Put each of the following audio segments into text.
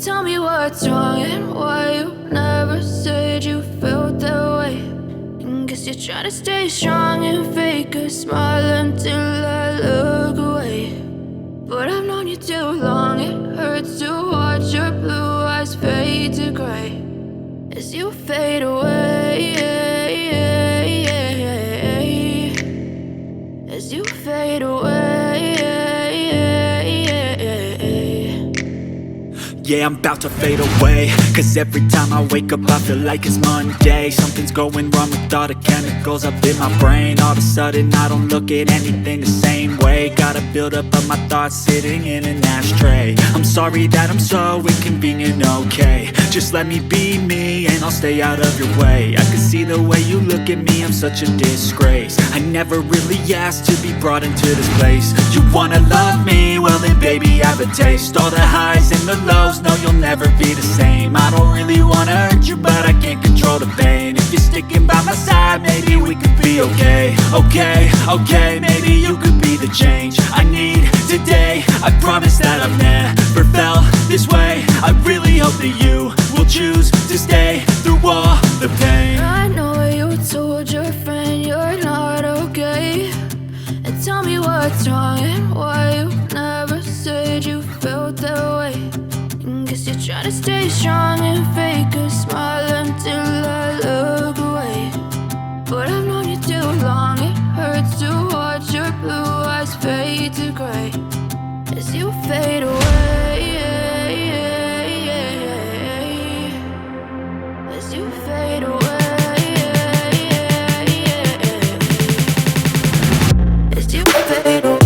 Tell me what's wrong and why you never said you felt that way. And guess you're trying to stay strong and fake a smile until I look away. But I've known you too long, it hurts to watch your blue eyes fade to gray as you fade away, as you fade away. Yeah, I'm about to fade away, cause every time I wake up I feel like it's Monday. Something's going wrong with all the chemicals up in my brain. All of a sudden I don't look at anything the same way. Gotta build up of my thoughts sitting in an ashtray. I'm sorry that I'm so inconvenient, okay. Just let me be me and I'll stay out of your way. I can see the way you look at me, I'm such a disgrace. I never really asked to be brought into this place. You wanna love me? Well then baby I have a taste. All the highs and the lows, no you'll never be the same. I don't really wanna hurt you but I can't control the pain. If you're sticking by my side maybe we could be okay. Okay, maybe you could be the change I need today. I promise that I've never felt this way. I really hope that you will choose to stay through all the pain. I know you told your friend you're not okay. And tell me what's wrong and why you never said you felt that way. And guess you're trying to stay strong and fake a smile until I look away. But I've known you too long, it hurts to watch your blue eyes fade to gray as you fade away, as you fade away, as you fade away.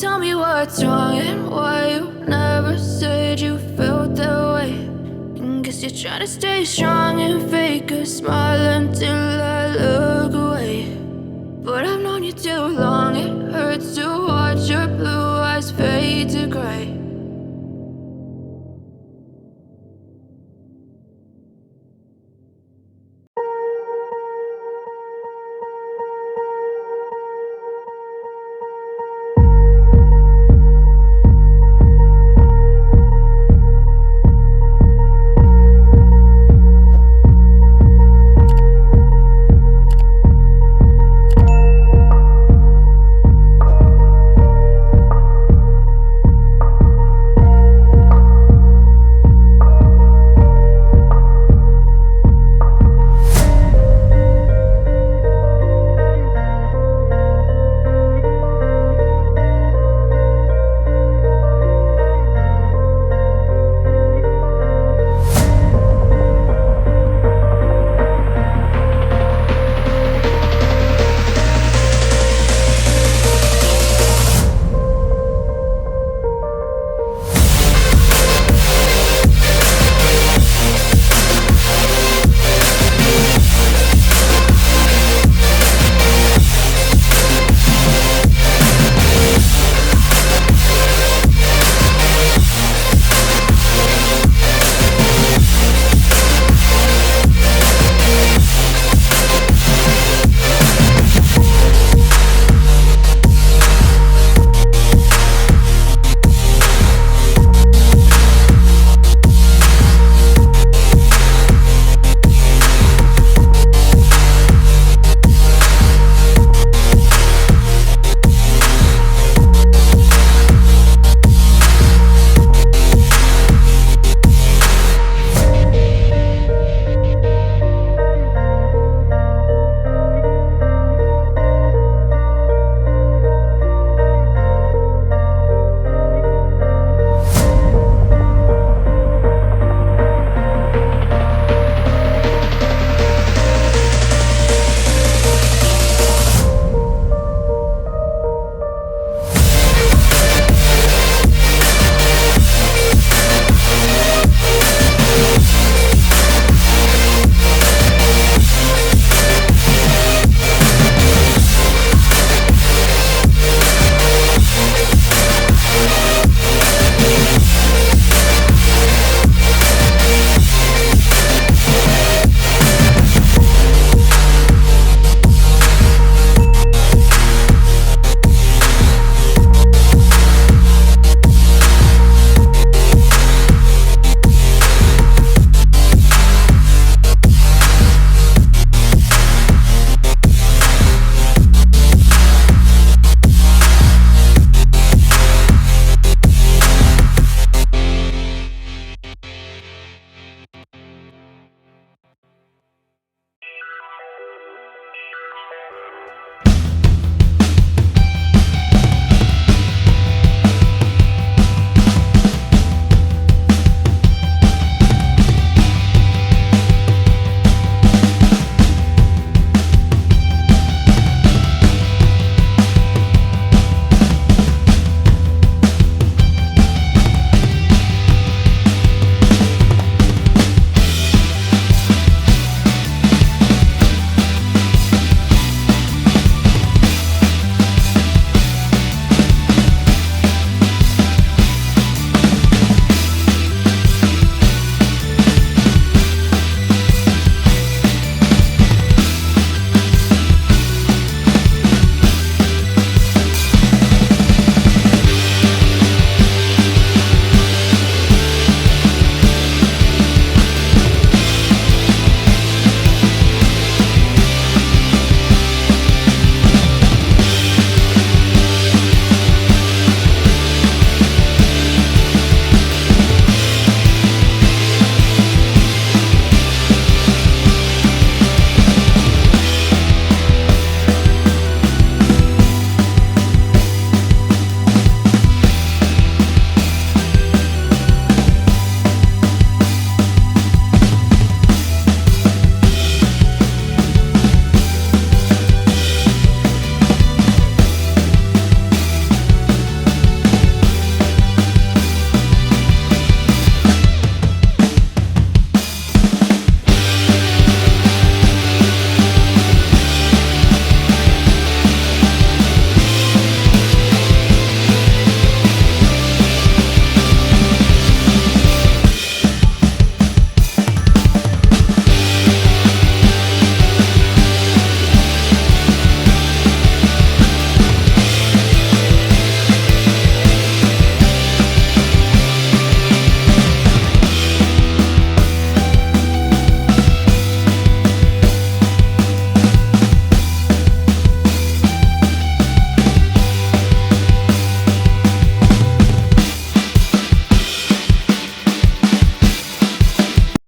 Tell me what's wrong and why you never said you felt that way. And guess you're trying to stay strong and fake a smile until